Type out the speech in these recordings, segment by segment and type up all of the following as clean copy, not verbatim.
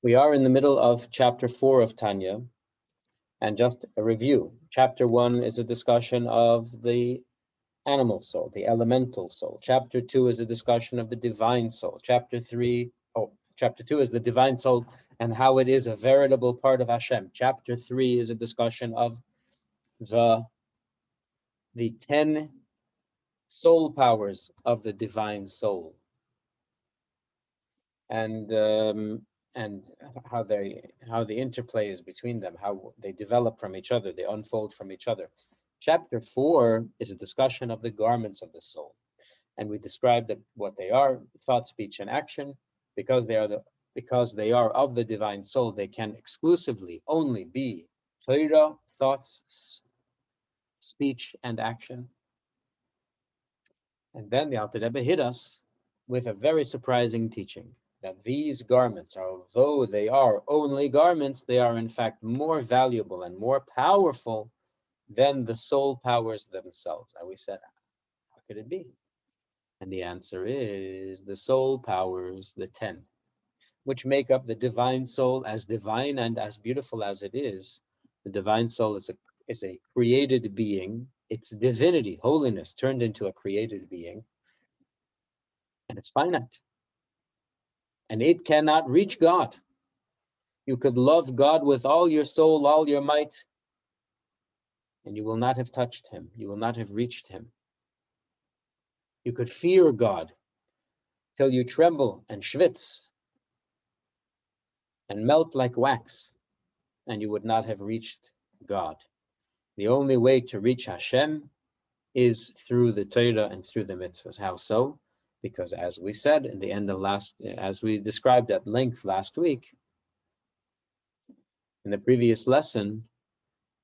We are in the middle of chapter 4 of Tanya, and just a review. Chapter 1 is a discussion of the animal soul, the elemental soul. Chapter 2 is a discussion of the divine soul. Chapter 2 is the divine soul and how it is a veritable part of Hashem. Chapter 3 is a discussion of the 10 soul powers of the divine soul, and how the interplay is between them, how they develop from each other, they unfold from each other. Chapter 4 is a discussion of the garments of the soul, and we described what they are: thought, speech, and action. Because they are of the divine soul, they can exclusively only be Torah, thoughts, speech, and action. And then the Alter Rebbe hit us with a very surprising teaching, that these garments, although they are only garments, they are in fact more valuable and more powerful than the soul powers themselves. And we said, how could it be? And the answer is the soul powers, the 10, which make up the divine soul, as divine and as beautiful as it is. The divine soul is a created being. It's divinity, holiness, turned into a created being. And it's finite. And it cannot reach God. You could love God with all your soul, all your might, and you will not have touched him. You will not have reached him. You could fear God till you tremble and schwitz and melt like wax, and you would not have reached God. The only way to reach Hashem is through the Torah and through the mitzvahs. How so? Because as we said in the end of as we described at length last week, in the previous lesson,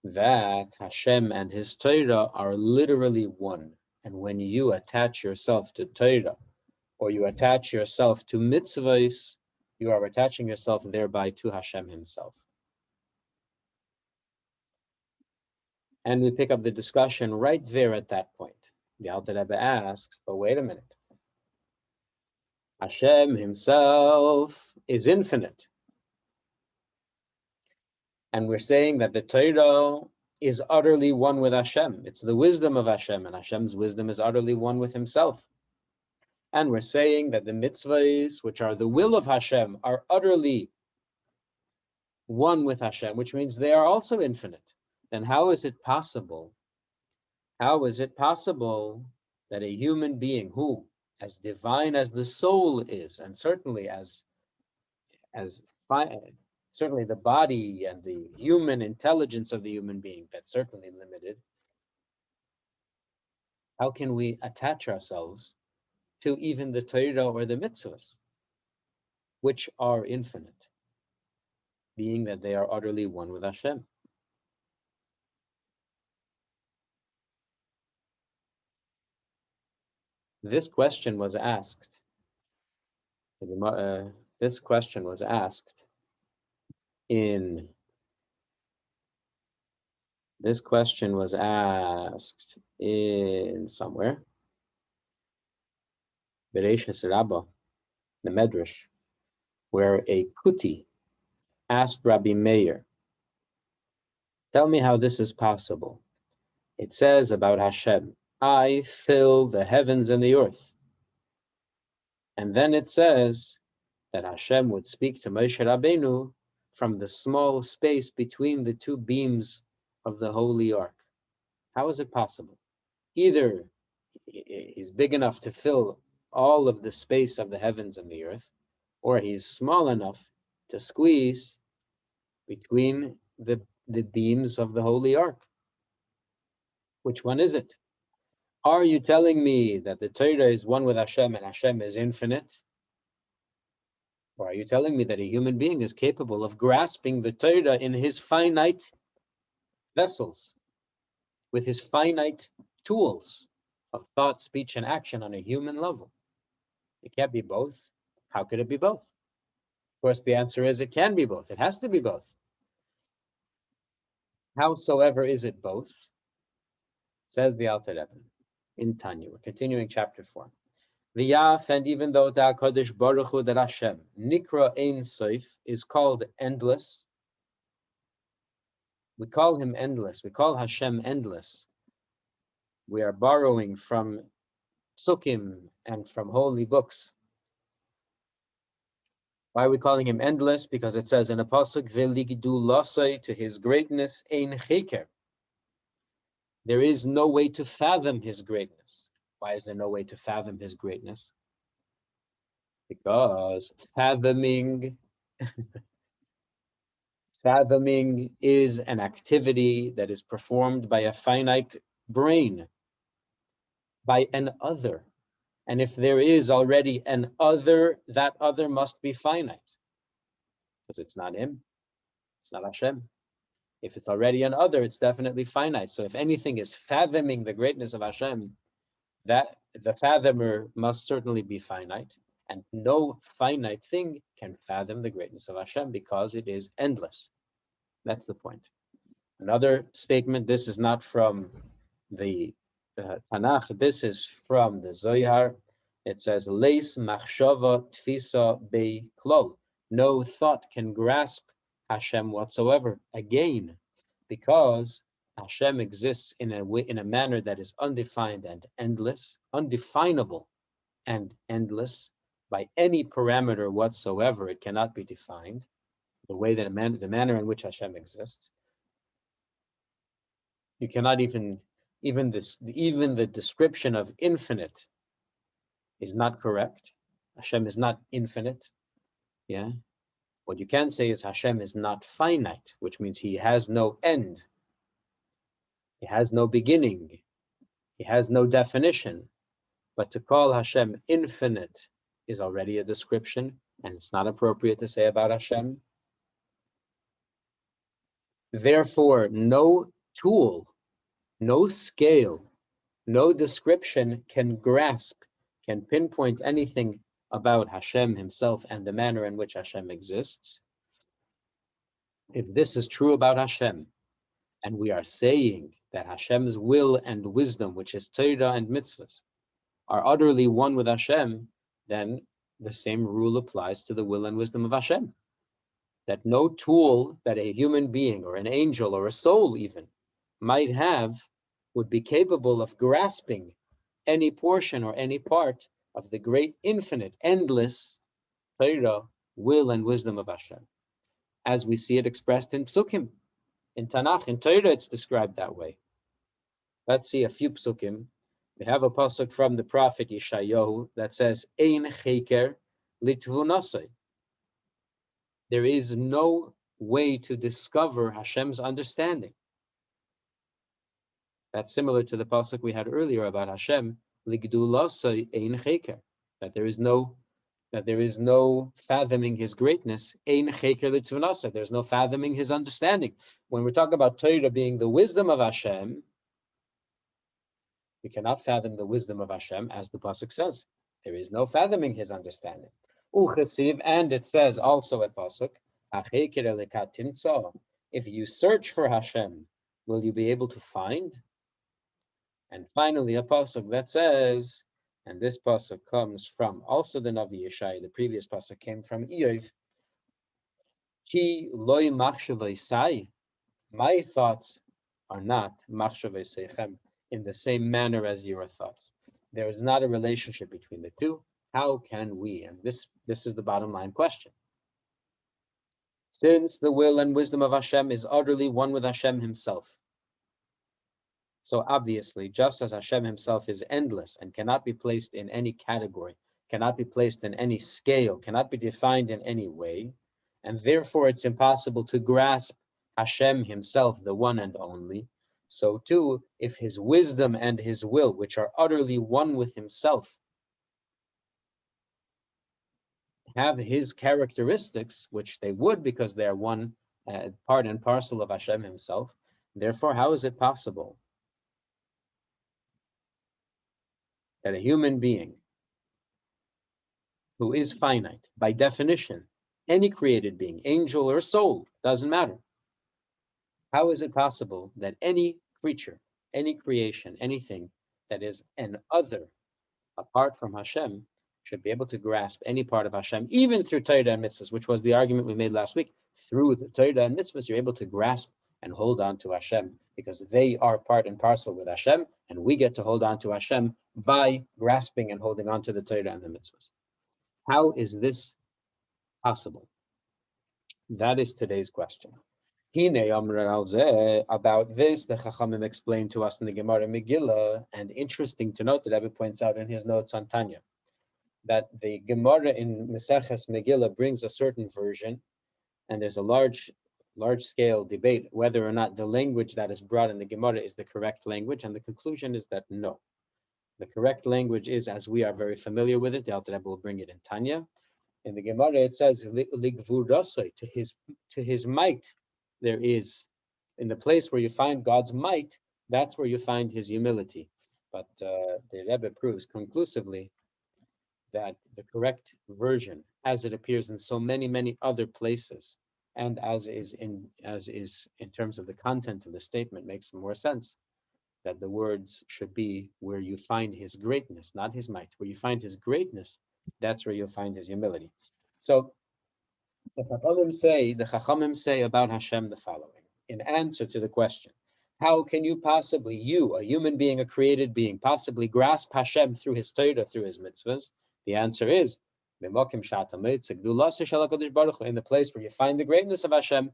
that Hashem and his Torah are literally one. And when you attach yourself to Torah, or you attach yourself to mitzvahs, you are attaching yourself thereby to Hashem himself. And we pick up the discussion right there at that point. The Alter Rebbe asks, but wait a minute. Hashem himself is infinite. And we're saying that the Torah is utterly one with Hashem. It's the wisdom of Hashem, and Hashem's wisdom is utterly one with himself. And we're saying that the mitzvahs, which are the will of Hashem, are utterly one with Hashem, which means they are also infinite. Then how is it possible? How is it possible that a human being who, as divine as the soul is, and certainly certainly the body and the human intelligence of the human being, that's certainly limited, how can we attach ourselves to even the Torah or the mitzvahs, which are infinite, being that they are utterly one with Hashem? This question was asked. This question was asked in somewhere. Bereshis Rabbah, the Medrash, where a Kuti asked Rabbi Meir, tell me how this is possible. It says about Hashem, I fill the heavens and the earth. And then it says that Hashem would speak to Moshe Rabbeinu from the small space between the two beams of the Holy Ark. How is it possible? Either he's big enough to fill all of the space of the heavens and the earth, or he's small enough to squeeze between the beams of the Holy Ark. Which one is it? Are you telling me that the Torah is one with Hashem and Hashem is infinite? Or are you telling me that a human being is capable of grasping the Torah in his finite vessels, with his finite tools of thought, speech, and action on a human level? It can't be both. How could it be both? Of course, the answer is it can be both. It has to be both. Howsoever is it both? Says the Alter Rebbe in Tanya. We're continuing chapter 4. V'yaf, and even though the HaKadosh Baruch Hu, that Hashem, Nikra Ein Sof, is called endless, we call him endless, we call Hashem endless. We are borrowing from psukim and from holy books. Why are we calling him endless? Because it says in a pasuk, "Veligdu lasai," to his greatness, ein cheker. There is no way to fathom his greatness. Why is there no way to fathom his greatness? Because fathoming is an activity that is performed by a finite brain, by an other. And if there is already an other, that other must be finite. Because it's not him, it's not Hashem. If it's already an other, it's definitely finite. So if anything is fathoming the greatness of Hashem, that the fathomer must certainly be finite. And no finite thing can fathom the greatness of Hashem because it is endless. That's the point. Another statement, this is not from the Tanakh, this is from the Zohar. It says, Leis machshava tfisa be klol. No thought can grasp Hashem whatsoever. Again, because Hashem exists in a manner that is undefined and endless, undefinable and endless by any parameter whatsoever. It cannot be defined. The way that the manner in which Hashem exists, you cannot even the description of infinite is not correct. Hashem is not infinite. Yeah. What you can say is Hashem is not finite, which means he has no end. He has no beginning. He has no definition. But to call Hashem infinite is already a description, and it's not appropriate to say about Hashem. Therefore, no tool, no scale, no description can grasp, can pinpoint anything about Hashem himself and the manner in which Hashem exists. If this is true about Hashem, and we are saying that Hashem's will and wisdom, which is Torah and mitzvahs, are utterly one with Hashem, then the same rule applies to the will and wisdom of Hashem. That no tool that a human being or an angel or a soul even might have would be capable of grasping any portion or any part of the great, infinite, endless Torah, will and wisdom of Hashem, as we see it expressed in psukim. In Tanakh, in Torah, it's described that way. Let's see a few psukim. We have a pasuk from the prophet Yeshayahu that says, Ein cheker litvunasai. There is no way to discover Hashem's understanding. That's similar to the pasuk we had earlier about Hashem, ligdulasai ein cheker, that there is no fathoming his greatness. Ein cheker litvunasai. There's no fathoming his understanding. When we're talking about Torah being the wisdom of Hashem, we cannot fathom the wisdom of Hashem, as the pasuk says. There is no fathoming his understanding. And it says also at pasuk, if you search for Hashem, will you be able to find? And finally, a pasuk that says, and this pasuk comes from also the Navi Yeshaya, the previous pasuk came from Iyov, Ki loy machshavei sai, my thoughts are not machshavei seichem, in the same manner as your thoughts. There is not a relationship between the two. How can we? And this is the bottom line question. Since the will and wisdom of Hashem is utterly one with Hashem himself, so obviously, just as Hashem himself is endless and cannot be placed in any category, cannot be placed in any scale, cannot be defined in any way, and therefore it's impossible to grasp Hashem himself, the one and only, so too, if his wisdom and his will, which are utterly one with himself, have his characteristics, which they would because they are one part and parcel of Hashem himself, therefore how is it possible that a human being who is finite, by definition, any created being, angel or soul, doesn't matter, how is it possible that any creature, any creation, anything that is an other apart from Hashem, should be able to grasp any part of Hashem, even through Torah and mitzvahs, which was the argument we made last week. Through the Torah and mitzvahs, you're able to grasp and hold on to Hashem, because they are part and parcel with Hashem, and we get to hold on to Hashem by grasping and holding on to the Torah and the mitzvahs. How is this possible? That is today's question. About this, the Chachamim explained to us in the Gemara Megillah, and interesting to note that Rebbe points out in his notes on Tanya, that the Gemara in Maseches Megillah brings a certain version, and there's a large-scale debate whether or not the language that is brought in the Gemara is the correct language, and the conclusion is that no. The correct language is, as we are very familiar with it, the Alter Rebbe will bring it in Tanya. In the Gemara, it says, to his might, there is, in the place where you find God's might, that's where you find his humility. But the Rebbe proves conclusively that the correct version, as it appears in so many other places, and as is in terms of the content of the statement, makes more sense, that the words should be where you find his greatness, not his might. Where you find his greatness, that's where you'll find his humility. So the Chachamim say about Hashem the following, in answer to the question, how can you possibly, you, a human being, a created being, possibly grasp Hashem through his Torah, through his mitzvahs? The answer is, in the place where you find the greatness of Hashem,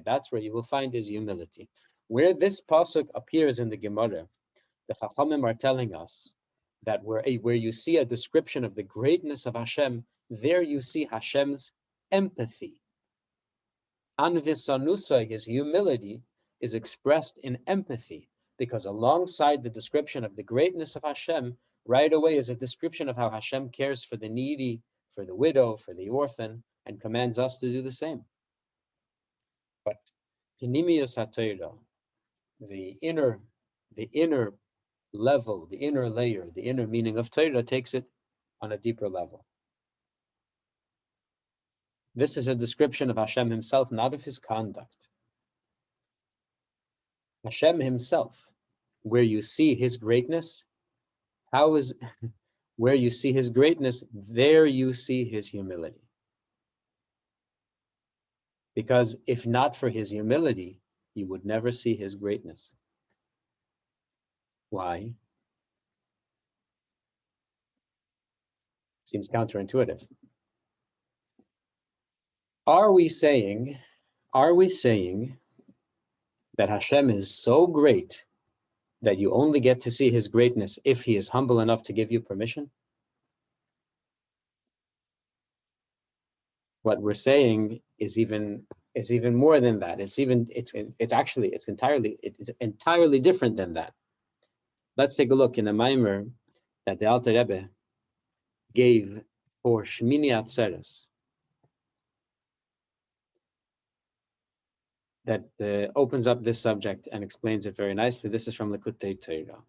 that's where you will find his humility. Where this pasuk appears in the Gemara, the Chachamim are telling us that where you see a description of the greatness of Hashem, there you see Hashem's empathy. Anvisanusai, his humility, is expressed in empathy, because alongside the description of the greatness of Hashem, right away is a description of how Hashem cares for the needy, for the widow, for the orphan, and commands us to do the same. But Pinimiyus HaTorah, the inner level, the inner layer, the inner meaning of Torah, takes it on a deeper level. This is a description of Hashem himself, not of his conduct. Hashem himself, where you see his greatness, where you see his greatness, there you see his humility. Because if not for his humility, you would never see his greatness. Why? Seems counterintuitive. Are we saying that Hashem is so great that you only get to see his greatness if he is humble enough to give you permission? What we're saying is even more than that. It's entirely different than that. Let's take a look in a Maimer that the Alter Rebbe gave for Shmini Atzeres, that opens up this subject and explains it very nicely. This is from Likutei Torah.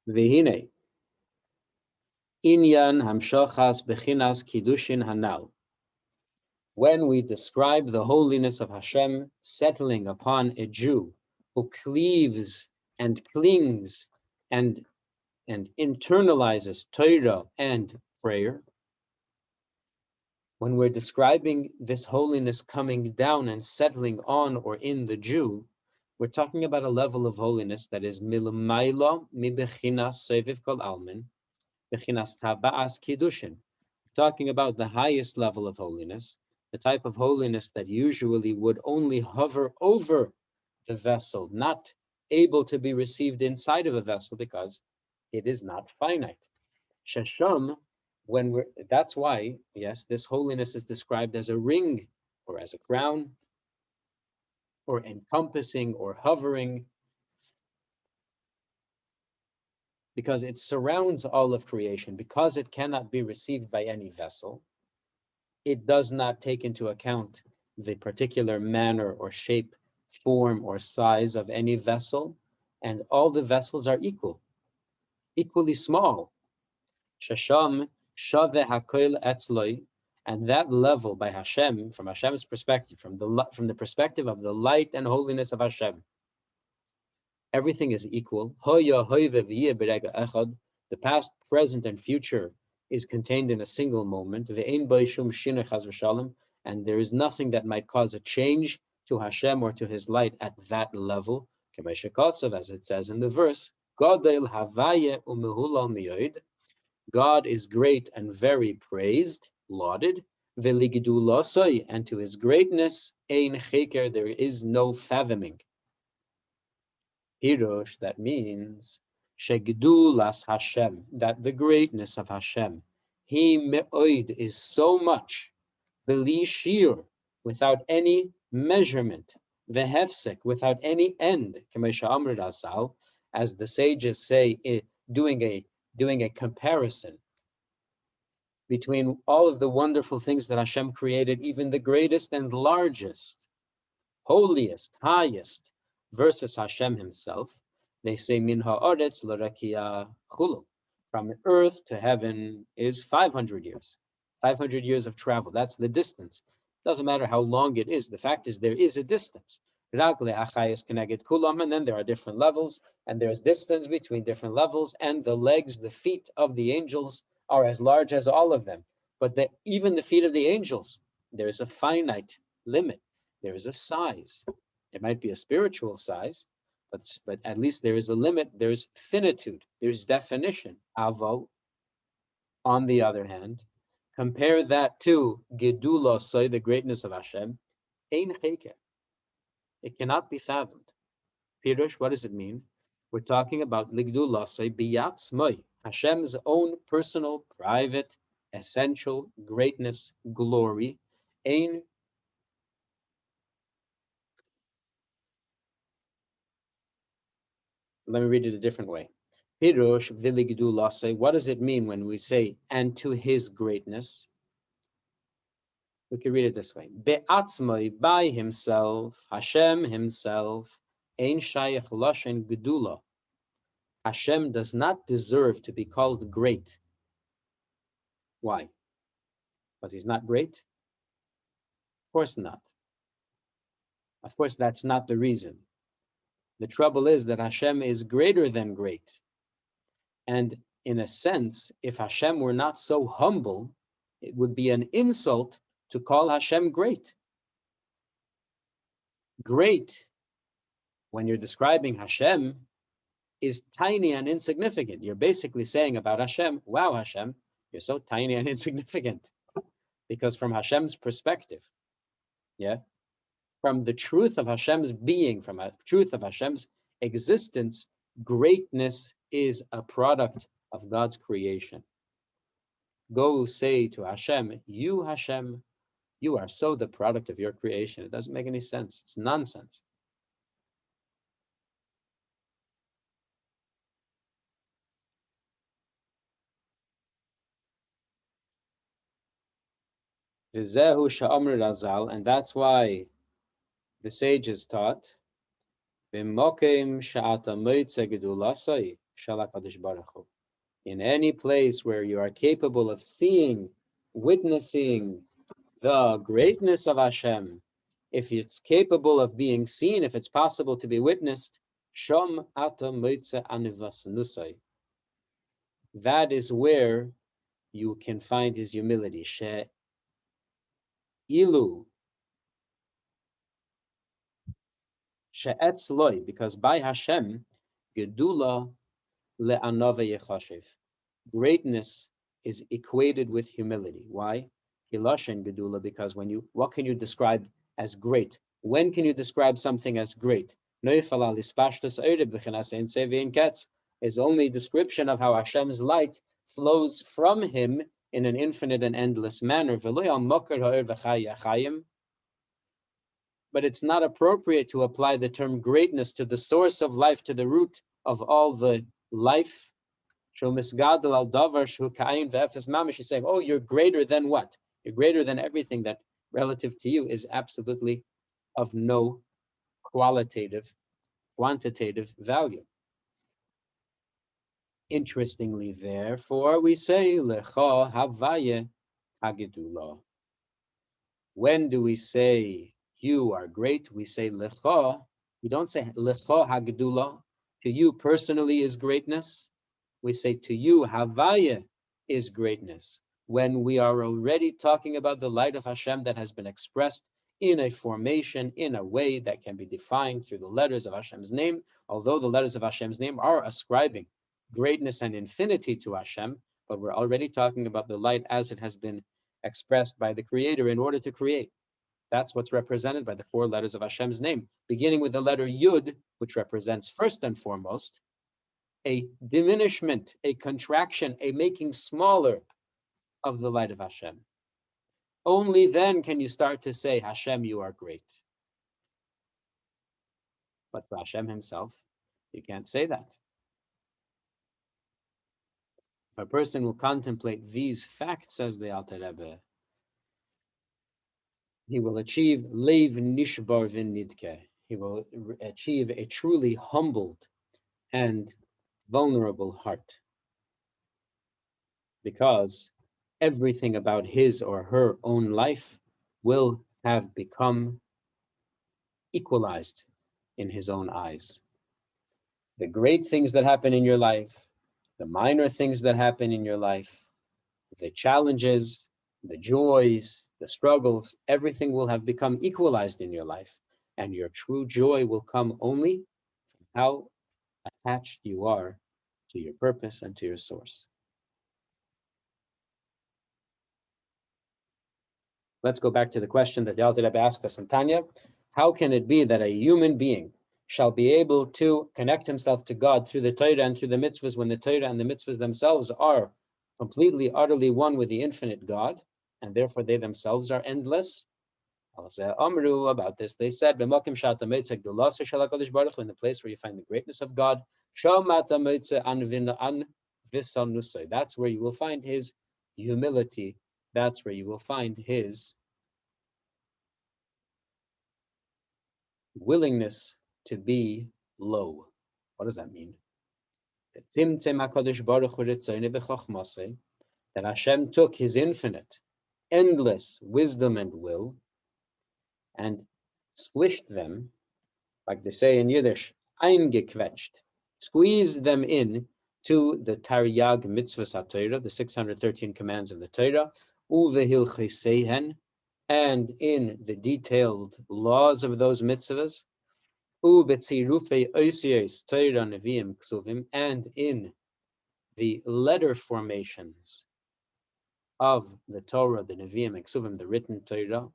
V'hine, inyan hamshochas bechinas kiddushin hanal. When we describe the holiness of Hashem settling upon a Jew who cleaves and clings and internalizes Torah and prayer, when we're describing this holiness coming down and settling on or in the Jew, we're talking about a level of holiness that is milmayla mi bechinas seviv kol almin, bechinas taba'as kiddushin. Talking about the highest level of holiness, the type of holiness that usually would only hover over the vessel, not able to be received inside of a vessel because it is not finite. Shesham, that's why, yes, this holiness is described as a ring or as a crown or encompassing or hovering, because it surrounds all of creation. Because it cannot be received by any vessel, it does not take into account the particular manner or shape, form or size of any vessel, and all the vessels are equally small. Shasham shave hakoil etzloi, And that level by Hashem, from Hashem's perspective, from the perspective of the light and holiness of Hashem, everything is equal. The past, present, and future is contained in a single moment. And there is nothing that might cause a change to Hashem or to his light at that level. As it says in the verse, God is great and very praised, lauded. And to his greatness, there is no fathoming. Hirosh, that means Shegdulas Hashem, that the greatness of Hashem, He me'oid is so much, Beli Shir, without any measurement, Vehefsek, without any end, Kamesha Amr Asal, as the sages say, doing a comparison between all of the wonderful things that Hashem created, even the greatest and largest, holiest, highest, versus Hashem himself. They say, Min ha'aretz l'rakia chulu. From earth to heaven is 500 years. 500 years of travel. That's the distance. Doesn't matter how long it is. The fact is there is a distance. And then there are different levels, and there's distance between different levels, and the legs, the feet of the angels are as large as all of them. But even the feet of the angels, there is a finite limit. There is a size. It might be a spiritual size, but at least there is a limit. There's finitude. There's definition. Avo, on the other hand, compare that to Gedula, say the greatness of Hashem. Ein cheker. It cannot be fathomed. Pirush, what does it mean? We're talking about Ligdula, say biyatzmai, Hashem's own personal, private, essential greatness, glory. Ein. Let me read it a different way. Pirush viligdula, say, what does it mean when we say and to his greatness? We can read it this way. Be'atzmai, by himself, Hashem himself, ein shayach loshen gedula. Hashem does not deserve to be called great. Why? Because he's not great? Of course not. Of course, that's not the reason. The trouble is that Hashem is greater than great. And in a sense, if Hashem were not so humble, it would be an insult to call Hashem great. Great, when you're describing Hashem, is tiny and insignificant. You're basically saying about Hashem, wow, Hashem, you're so tiny and insignificant. Because from Hashem's perspective, from the truth of Hashem's being, from the truth of Hashem's existence, greatness is a product of God's creation. Go say to Hashem, you, Hashem, you are so the product of your creation. It doesn't make any sense. It's nonsense. V'zehu sha'amr razal, and that's why the sages taught, in any place where you are capable of seeing, witnessing the greatness of Hashem, if it's capable of being seen, if it's possible to be witnessed, that is where you can find his humility. Ilu she'etzloi, because by Hashem, gedula le'anove yechashiv, greatness is equated with humility. Why? Hilashen gedula, because what can you describe as great? When can you describe something as great? Is only description of how Hashem's light flows from him in an infinite and endless manner. But it's not appropriate to apply the term greatness to the source of life, to the root of all the life. She's saying, oh, you're greater than what? You're greater than everything that relative to you is absolutely of no quantitative value. Interestingly, therefore, we say, Lecha Havaye Hagedula. When do we say you are great? We say lecha. We don't say lecha hagdula. To you personally is greatness. We say to you havaya is greatness. When we are already talking about the light of Hashem that has been expressed in a formation, in a way that can be defined through the letters of Hashem's name, although the letters of Hashem's name are ascribing greatness and infinity to Hashem, but we're already talking about the light as it has been expressed by the Creator in order to create. That's what's represented by the 4 letters of Hashem's name, beginning with the letter Yud, which represents first and foremost a diminishment, a contraction, a making smaller of the light of Hashem. Only then can you start to say, Hashem, you are great. But for Hashem himself, you can't say that. If a person will contemplate these facts, says the Alter Rebbe, he will achieve leiv nishbar v'nidke. He will achieve a truly humbled and vulnerable heart, because everything about his or her own life will have become equalized in his own eyes. The great things that happen in your life, the minor things that happen in your life, the challenges, the joys, the struggles, everything will have become equalized in your life. And your true joy will come only from how attached you are to your purpose and to your source. Let's go back to the question that the Alter Rebbe asked us in Tanya. How can it be that a human being shall be able to connect himself to God through the Torah and through the mitzvahs when the Torah and the mitzvahs themselves are completely, utterly one with the infinite God, and therefore they themselves are endless? Amru, about this, they said, in the place where you find the greatness of God, that's where you will find his humility. That's where you will find his willingness to be low. What does that mean? That Hashem took his infinite, endless wisdom and will and squished them, like they say in Yiddish, eingequetscht, squeezed them in to the Taryag mitzvahs HaTorah, the 613 commands of the Torah, uvehilchesehen, and in the detailed laws of those mitzvahs, ubetzirufei oisios Torah neviim ksuvim, and in the letter formations of the Torah, the neviim and ksuvim, the written Torah,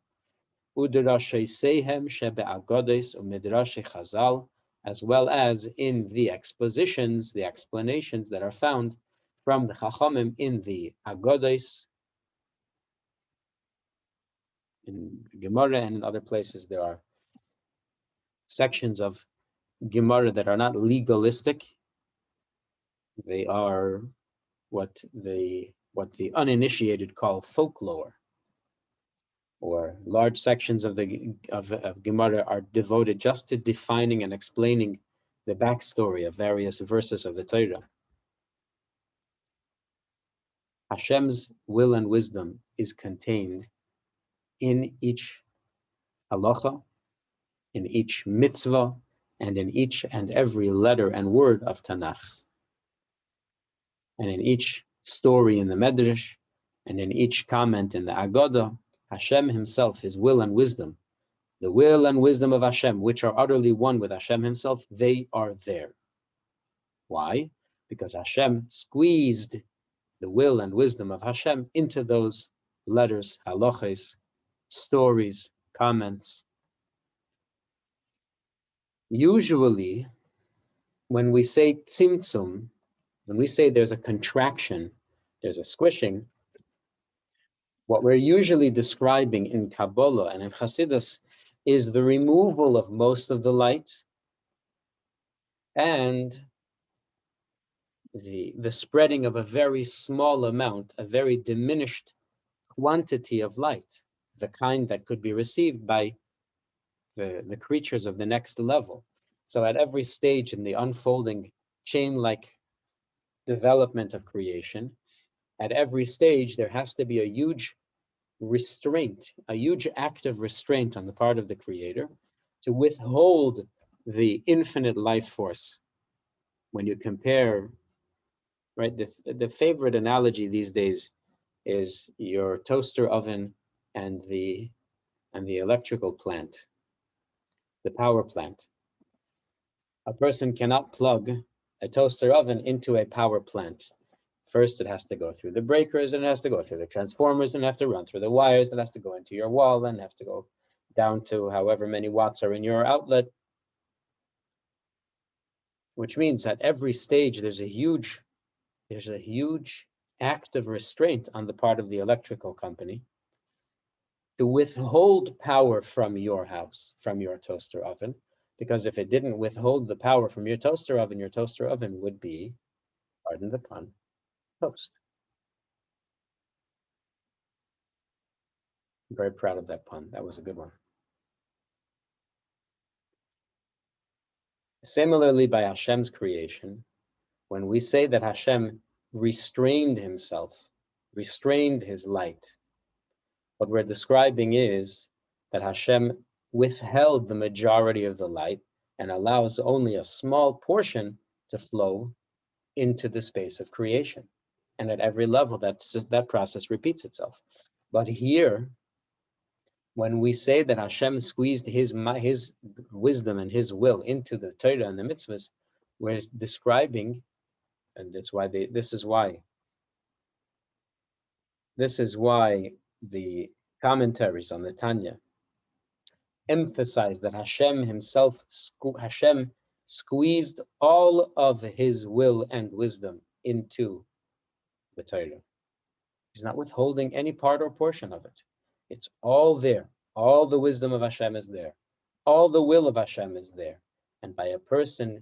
uderasheisehem shebe'agodes umidrashei chazal, as well as in the expositions, the explanations that are found from the Chachamim in the Agodos, in Gemara and in other places. There are sections of Gemara that are not legalistic. They are what the uninitiated call folklore, or large sections of Gemara are devoted just to defining and explaining the backstory of various verses of the Torah. Hashem's will and wisdom is contained in each halacha, in each mitzvah, and in each and every letter and word of Tanakh, and in each story in the Medrash, and in each comment in the Agadah. Hashem himself, his will and wisdom, the will and wisdom of Hashem, which are utterly one with Hashem himself, they are there. Why? Because Hashem squeezed the will and wisdom of Hashem into those letters, halachos, stories, comments. Usually, when we say tzimtzum, when we say there's a contraction, there's a squishing, what we're usually describing in Kabbalah and in Hasidus is the removal of most of the light and the spreading of a very small amount, a very diminished quantity of light, the kind that could be received by the creatures of the next level. So at every stage in the unfolding chain-like development of creation, at every stage there has to be a huge restraint, a huge act of restraint on the part of the Creator to withhold the infinite life force. When you compare, right, the favorite analogy these days is your toaster oven and the electrical plant, the power plant. A person cannot plug a toaster oven into a power plant. First, it has to go through the breakers, and it has to go through the transformers, and have to run through the wires, that has to go into your wall, and have to go down to however many watts are in your outlet. Which means at every stage there's a huge act of restraint on the part of the electrical company to withhold power from your house, from your toaster oven, because if it didn't withhold the power from your toaster oven would be, pardon the pun, toast. I'm very proud of that pun. That was a good one. Similarly, by Hashem's creation, when we say that Hashem restrained himself, restrained his light, what we're describing is that Hashem withheld the majority of the light and allows only a small portion to flow into the space of creation. And at every level, that process repeats itself. But here, when we say that Hashem squeezed his wisdom and his will into the Torah and the mitzvahs, we're describing, and that's why this is why the commentaries on the Tanya emphasize that Hashem himself, Hashem squeezed all of his will and wisdom into the Torah. He's not withholding any part or portion of it. It's all there. All the wisdom of Hashem is there. All the will of Hashem is there. And by a person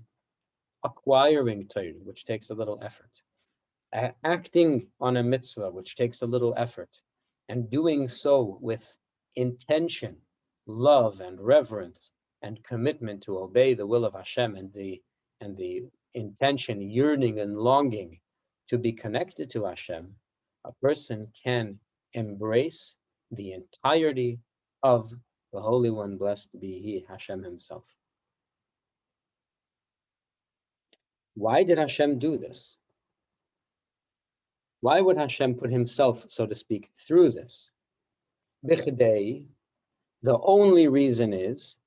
acquiring Torah, which takes a little effort, acting on a mitzvah, which takes a little effort, and doing so with intention, love and reverence and commitment to obey the will of Hashem, and the intention, yearning and longing to be connected to Hashem, a person can embrace the entirety of the Holy One, blessed be He, Hashem himself. Why did Hashem do this? Why would Hashem put himself, so to speak, through this? Bichdei, the only reason is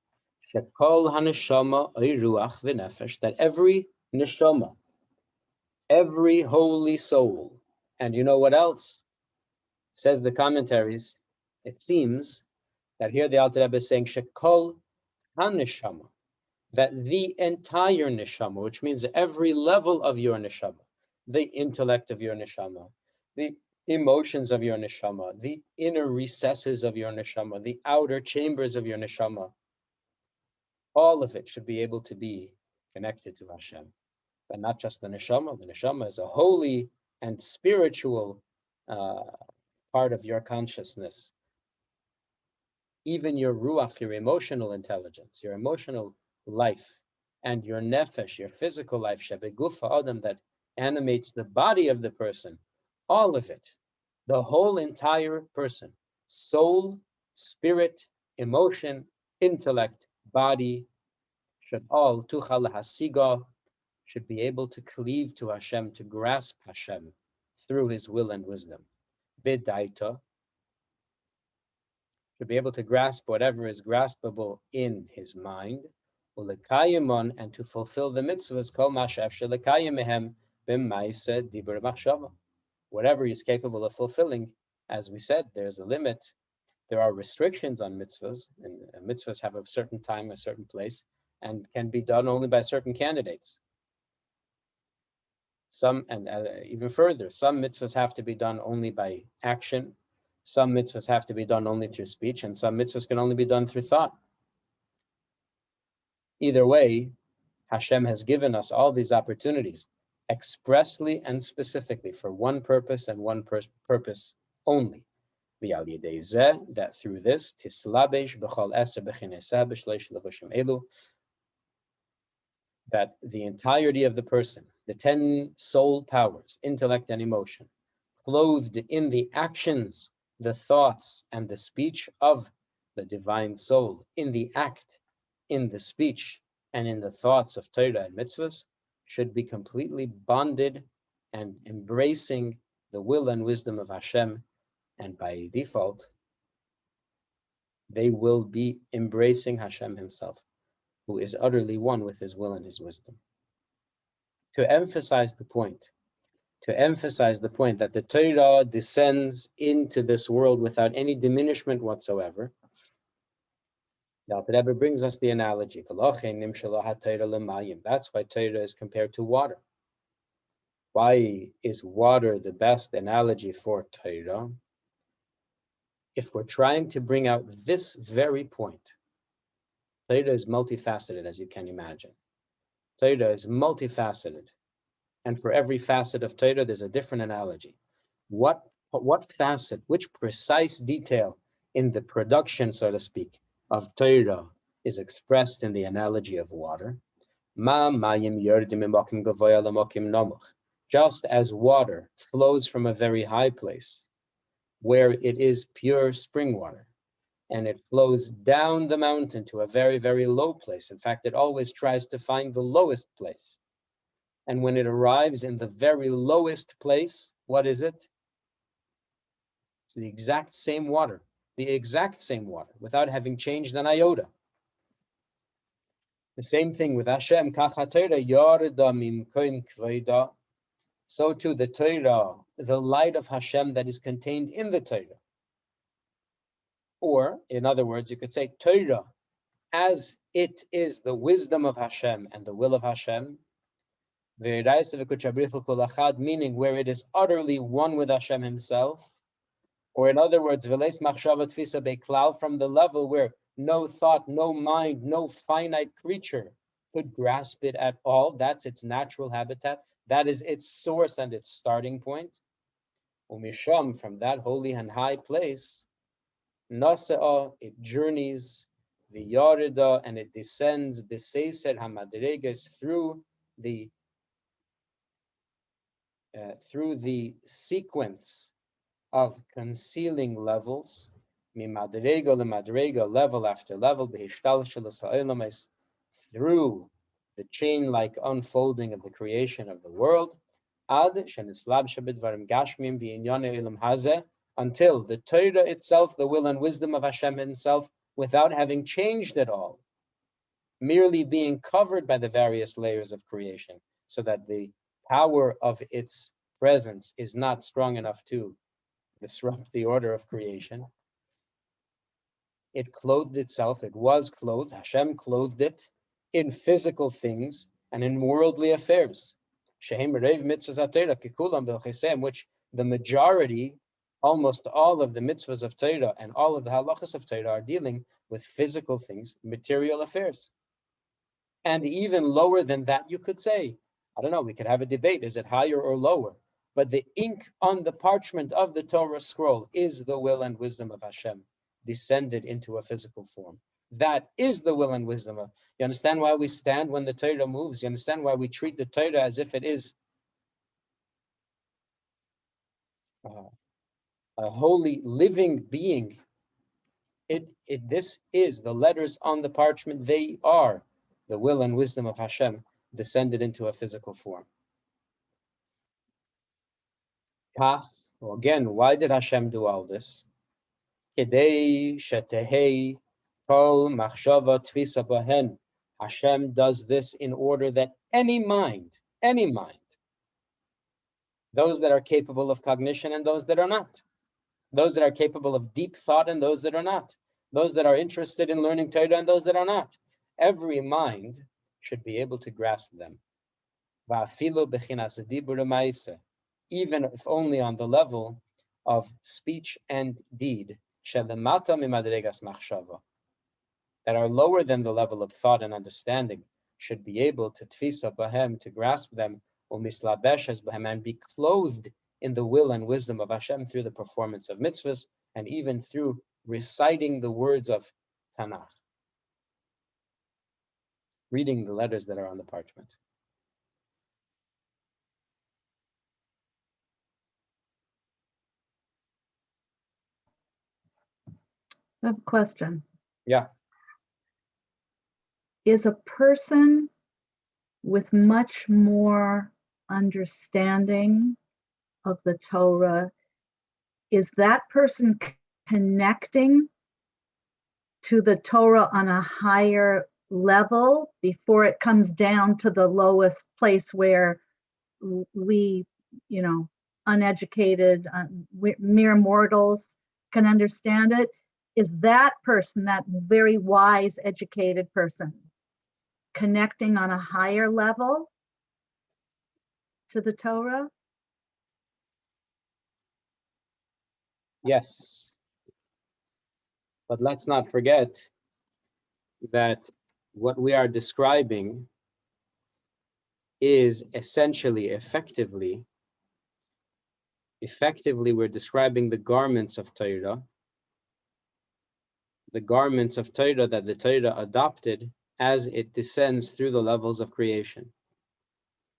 shekol haneshama ruach v'nefesh, that every neshama, every holy soul, and you know what else? Says the commentaries, it seems that here the Alter Rebbe is saying shekol haneshama, that the entire neshama, which means every level of your neshama, the intellect of your neshama, the emotions of your neshama, the inner recesses of your neshama, the outer chambers of your neshama, all of it should be able to be connected to Hashem. But not just the neshama. The neshama is a holy and spiritual part of your consciousness. Even your ruach, your emotional intelligence, your emotional life, and your nefesh, your physical life, shebegufa adam, that animates the body of the person, all of it, the whole entire person, soul, spirit, emotion, intellect, body, should all tuchal hasiga, should be able to cleave to Hashem, to grasp Hashem through his will and wisdom. Bidaita, should be able to grasp whatever is graspable in his mind, ulekayimon, and to fulfill the mitzvahs, kol mashaf shelekayimehem b'maisa dibur machshava. Whatever he's capable of fulfilling, as we said, there's a limit. There are restrictions on mitzvahs, and mitzvahs have a certain time, a certain place, and can be done only by certain candidates. Some, and even further, some mitzvahs have to be done only by action. Some mitzvahs have to be done only through speech, and some mitzvahs can only be done through thought. Either way, Hashem has given us all these opportunities expressly and specifically for one purpose and one purpose only. That through this, that the entirety of the person, the 10 soul powers, intellect and emotion, clothed in the actions the thoughts and the speech of the divine soul in the act, in the speech, and in the thoughts of Torah and mitzvahs should be completely bonded and embracing the will and wisdom of Hashem, and by default, they will be embracing Hashem himself, who is utterly one with his will and his wisdom. To emphasize the point that the Torah descends into this world without any diminishment whatsoever, the Alter Rebbe brings us the analogy. That's why Torah is compared to water. Why is water the best analogy for Torah? If we're trying to bring out this very point, Torah is multifaceted, as you can imagine. Torah is multifaceted. And for every facet of Torah, there's a different analogy. What facet, which precise detail in the production, so to speak, of Torah is expressed in the analogy of water? Just as water flows from a very high place, where it is pure spring water, and it flows down the mountain to a very, very low place. In fact, it always tries to find the lowest place. And when it arrives in the very lowest place, what is it? It's the exact same water, without having changed an iota. The same thing with Hashem. So too the Torah, the light of Hashem that is contained in the Torah. Or, in other words, you could say Torah, as it is the wisdom of Hashem and the will of Hashem, meaning where it is utterly one with Hashem himself, or in other words, from the level where no thought, no mind, no finite creature could grasp it at all. That's its natural habitat. That is its source and its starting point. Umisham, from that holy and high place, Nase'ah, it journeys, v'yarida, and it descends, b'seiser hamadreges, through the sequence of concealing levels, mimadrega lemadrega, level after level, through the chain-like unfolding of the creation of the world, until the Torah itself, the will and wisdom of Hashem himself, without having changed at all, merely being covered by the various layers of creation, so that the power of its presence is not strong enough to disrupt the order of creation. It clothed itself, it was clothed, Hashem clothed it in physical things and in worldly affairs, which the majority, almost all of the mitzvahs of Torah and all of the halachas of Torah are dealing with physical things, material affairs. And even lower than that, you could say, I don't know, we could have a debate, is it higher or lower? But the ink on the parchment of the Torah scroll is the will and wisdom of Hashem descended into a physical form. That is the will and wisdom of. You understand why we stand when the Torah moves? You understand why we treat the Torah as if it is a holy living being? This is the letters on the parchment. They are the will and wisdom of Hashem descended into a physical form. Well, again, why did Hashem do all this? Hashem does this in order that any mind, those that are capable of cognition and those that are not, those that are capable of deep thought and those that are not, those that are interested in learning Torah and those that are not, every mind should be able to grasp them. Even if only on the level of speech and deed, that are lower than the level of thought and understanding, should be able to tfisa bahem, to grasp them, and be clothed in the will and wisdom of Hashem through the performance of mitzvahs, and even through reciting the words of Tanakh, reading the letters that are on the parchment. I have a question. Yeah. Is a person with much more understanding of the Torah, is that person connecting to the Torah on a higher level before it comes down to the lowest place where we, uneducated, mere mortals can understand it? Is that person, that very wise, educated person, connecting on a higher level to the Torah? Yes. But let's not forget that what we are describing is essentially, effectively, we're describing the garments of Torah, that the Torah adopted as it descends through the levels of creation.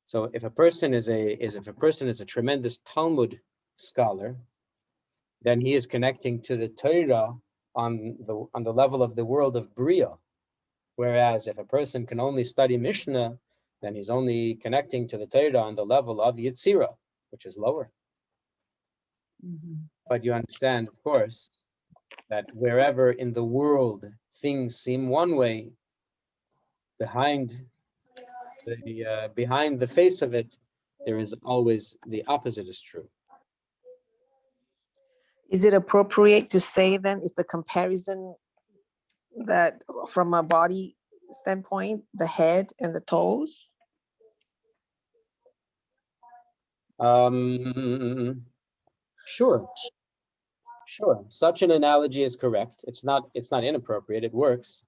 So if a person is a tremendous Talmud scholar, then he is connecting to the Torah on the level of the world of Bria. Whereas if a person can only study Mishnah, then he's only connecting to the Torah on the level of Yetzirah, which is lower. Mm-hmm. But you understand, of course, that wherever in the world things seem one way, behind the face of it, there is always the opposite is true. Is it appropriate to say then, is the comparison that from a body standpoint, the head and the toes? Sure. Such an analogy is correct. It's not inappropriate. It works.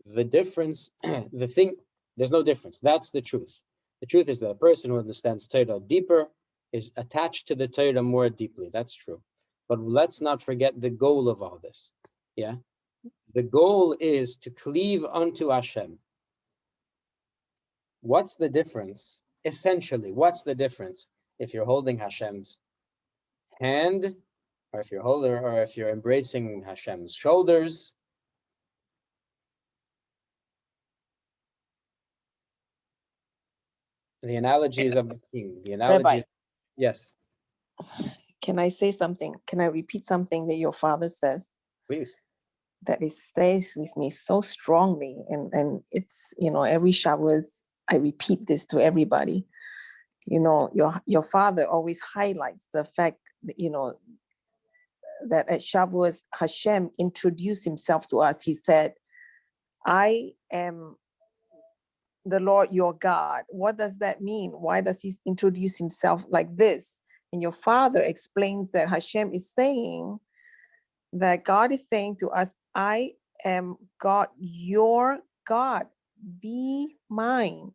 The difference, there's no difference. That's the truth. The truth is that a person who understands Torah deeper is attached to the Torah more deeply. That's true. But let's not forget the goal of all this. Yeah. The goal is to cleave unto Hashem. What's the difference? Essentially, what's the difference if you're holding Hashem's hand, or if you're embracing Hashem's shoulders? The analogies of the king. The analogy. Rabbi, Yes, can I say something? Can I repeat something that your father says please. that it stays with me so strongly? And it's, every Shavuos, I repeat this to everybody. Your father always highlights the fact that, that at Shavuos, Hashem introduced himself to us. He said, I am the Lord your God. What does that mean? Why does he introduce himself like this? And your father explains that Hashem is saying that God is saying to us, I am God, your God, be mine.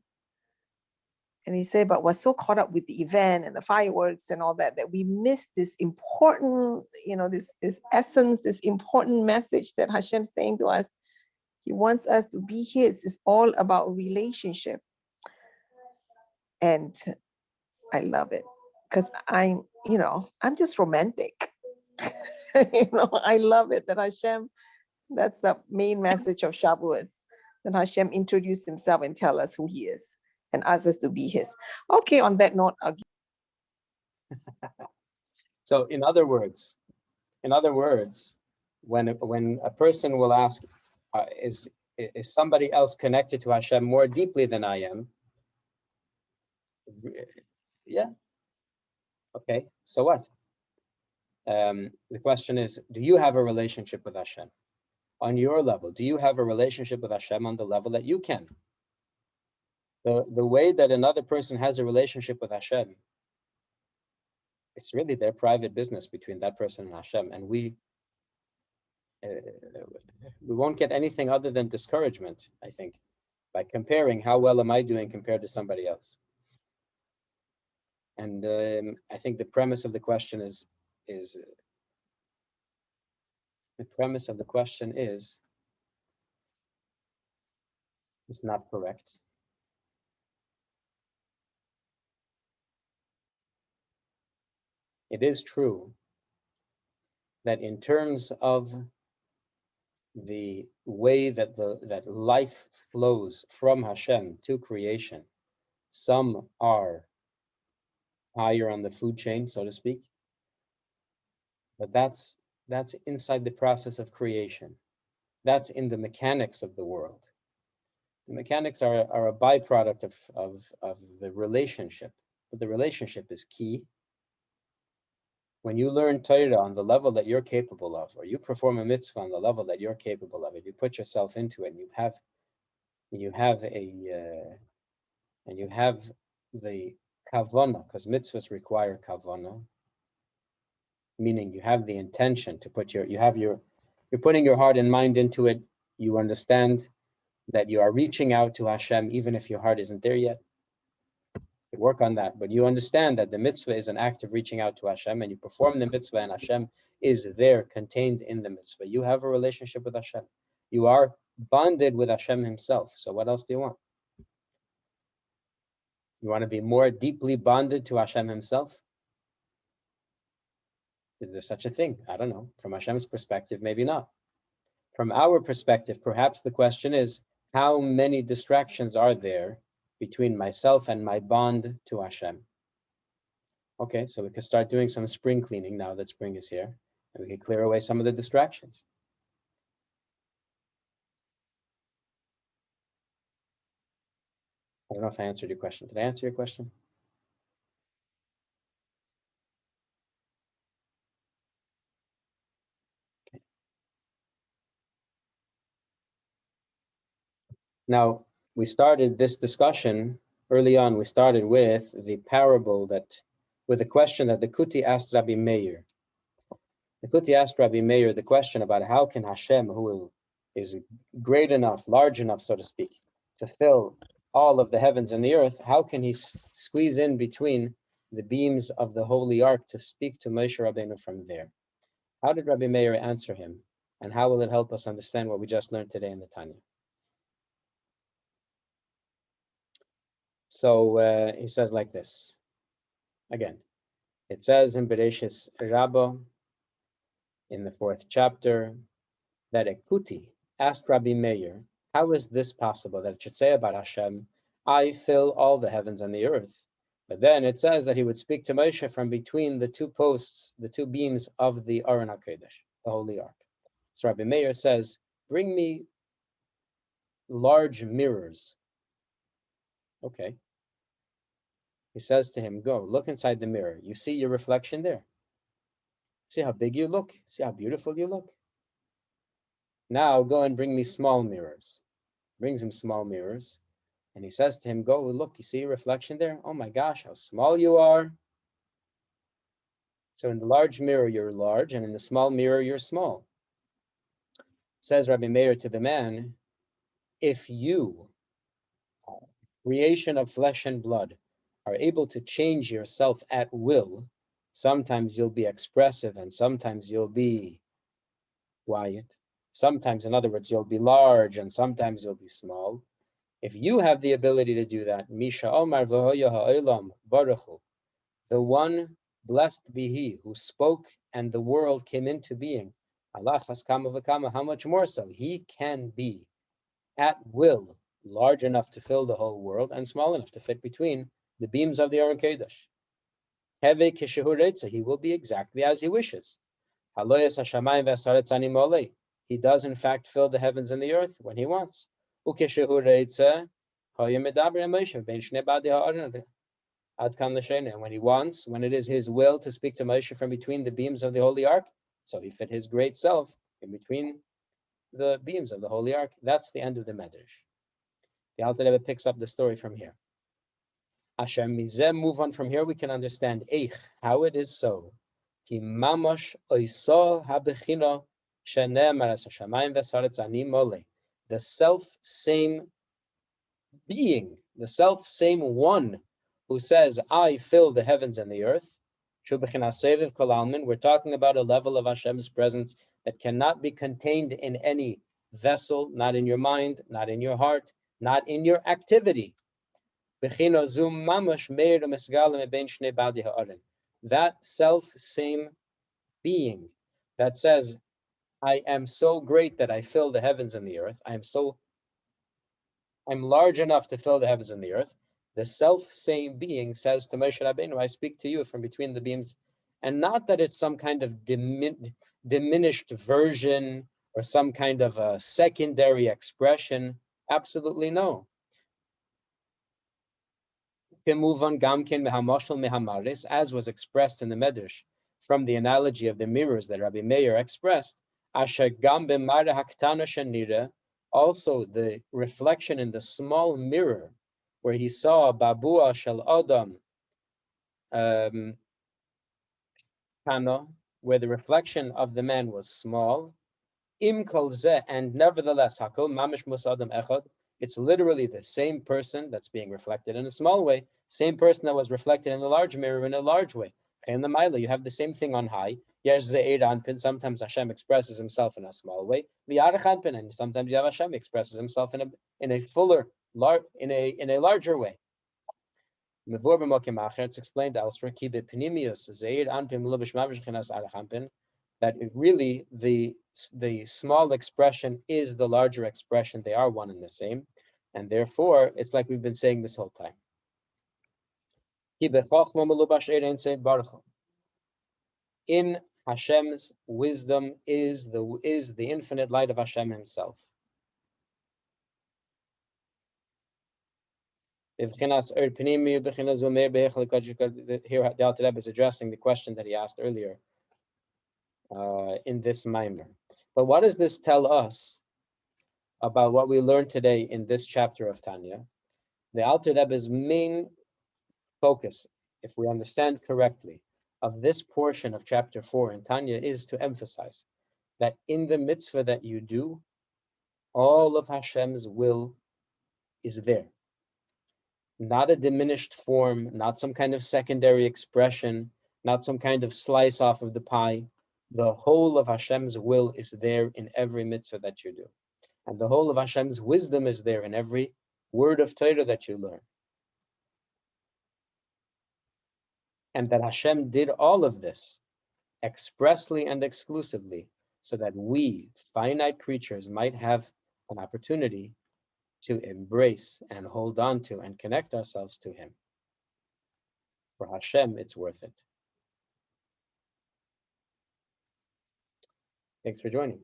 And he said, but we're so caught up with the event and the fireworks and all that we miss this important, this essence, this important message that Hashem's saying to us. He wants us to be his. It's all about relationship. And I love it because I'm just romantic. I love it that Hashem, that's the main message of Shavuos, that Hashem introduced himself and tell us who he is and ask us to be his. Okay, on that note, So in other words, when a person will ask, is somebody else connected to Hashem more deeply than I am? Yeah. Okay. So what? The question is, do you have a relationship with Hashem on your level? Do you have a relationship with Hashem on the level that you can? The way that another person has a relationship with Hashem, it's really their private business between that person and Hashem, and we won't get anything other than discouragement, I think, by comparing how well am I doing compared to somebody else. And I think the premise of the question is not correct. It is true that in terms of the way that that life flows from Hashem to creation. Some are higher on the food chain, so to speak, but that's inside the process of creation. That's in the mechanics of the world. The mechanics are a byproduct of the relationship, but the relationship is key. When you learn Torah on the level that you're capable of, or you perform a mitzvah on the level that you're capable of it, you put yourself into it, and you have the kavanah, because mitzvahs require kavanah, meaning you have the intention to put you're putting your heart and mind into it. You understand that you are reaching out to Hashem, even if your heart isn't there yet. You work on that, but you understand that the mitzvah is an act of reaching out to Hashem, and you perform the mitzvah, and Hashem is there, contained in the mitzvah. You have a relationship with Hashem. You are bonded with Hashem Himself. So what else do you want? You want to be more deeply bonded to Hashem Himself? Is there such a thing? I don't know. From Hashem's perspective, maybe not. From our perspective, perhaps the question is, how many distractions are there between myself and my bond to Hashem? Okay, so we can start doing some spring cleaning now that spring is here, and we can clear away some of the distractions. I don't know if I answered your question. Did I answer your question? Okay. Now, we started this discussion early on. We started with the parable with a question that the Kuti asked Rabbi Meir. The Kuti asked Rabbi Meir the question about how can Hashem, who is great enough, large enough, so to speak, to fill all of the heavens and the earth, how can he squeeze in between the beams of the Holy Ark to speak to Moshe Rabbeinu from there? How did Rabbi Meir answer him? And how will it help us understand what we just learned today in the Tanya? So he says like this. Again, it says in Bereshis Rabbah, in the 4th chapter, that a Kuti asked Rabbi Meir, how is this possible that it should say about Hashem, I fill all the heavens and the earth? But then it says that he would speak to Moshe from between the two posts, the two beams of the Aron HaKodesh, the Holy Ark. So Rabbi Meir says, bring me large mirrors. Okay. He says to him, go, look inside the mirror. You see your reflection there. See how big you look? See how beautiful you look? Now go and bring me small mirrors. Brings him small mirrors. And he says to him, go, look, you see your reflection there? Oh my gosh, how small you are. So in the large mirror, you're large, and in the small mirror, you're small. Says Rabbi Meir to the man, if you, creation of flesh and blood, are able to change yourself at will, sometimes you'll be expressive and sometimes you'll be quiet. Sometimes, in other words, you'll be large and sometimes you'll be small. If you have the ability to do that, Misha Omar v'hoya ha'olam baruchu, the one blessed be he who spoke and the world came into being, Allah haskama v'kama, how much more so? He can be at will large enough to fill the whole world and small enough to fit between the beams of the Aron Kodesh. Heve kishehu reitza, he will be exactly as he wishes. Haloyas hashamayim v'asaretz ani molei, he does in fact fill the heavens and the earth when he wants. Ukishehu reitza, hoya medaber Moshe ben shnei badi ha'aron ad kan l'shena, and when he wants, when it is his will to speak to Moshe from between the beams of the Holy Ark, so he fit his great self in between the beams of the Holy Ark. That's the end of the Medrash. The Alter Rebbe picks up the story from here. Asher mizeh, move on from here, we can understand eich, how it is so. Ki mamash oiso habechino shenemar es hashamayim v'saretz ani molei. The self-same being, the self-same one who says, I fill the heavens and the earth. Shu b'chinas seviv kol almin. We're talking about a level of Hashem's presence that cannot be contained in any vessel, not in your mind, not in your heart, not in your activity. That self-same being that says, I am so great that I fill the heavens and the earth. I'm large enough to fill the heavens and the earth. The self-same being says to Moshe Rabbeinu, I speak to you from between the beams. And not that it's some kind of diminished version or some kind of a secondary expression. Absolutely no. As was expressed in the Medrash from the analogy of the mirrors that Rabbi Meir expressed, also the reflection in the small mirror where he saw Babua Shel Adam, where the reflection of the man was small, Im kol zeh, and nevertheless, hakol mamish musadam echad, it's literally the same person that's being reflected in a small way, same person that was reflected in the large mirror in a large way. In the Maila, you have the same thing on high. Yesh ze'ir anpin, sometimes Hashem expresses himself in a small way. V'yarech anpin, and sometimes you have Hashem expresses himself in a fuller, in a larger way. It's explained elsewhere, that it really the small expression is the larger expression. They are one and the same, and therefore it's like we've been saying this whole time. In Hashem's wisdom is the infinite light of Hashem Himself. Here the Alter Rebbe is addressing the question that he asked earlier in this mimer. But what does this tell us about what we learned today in this chapter of Tanya? The Alter Rebbe's main focus, if we understand correctly, of this portion of chapter 4 in Tanya is to emphasize that in the mitzvah that you do, all of Hashem's will is there. Not a diminished form, not some kind of secondary expression, not some kind of slice off of the pie. The whole of Hashem's will is there in every mitzvah that you do. And the whole of Hashem's wisdom is there in every word of Torah that you learn. And that Hashem did all of this expressly and exclusively so that we, finite creatures, might have an opportunity to embrace and hold on to and connect ourselves to Him. For Hashem, it's worth it. Thanks for joining.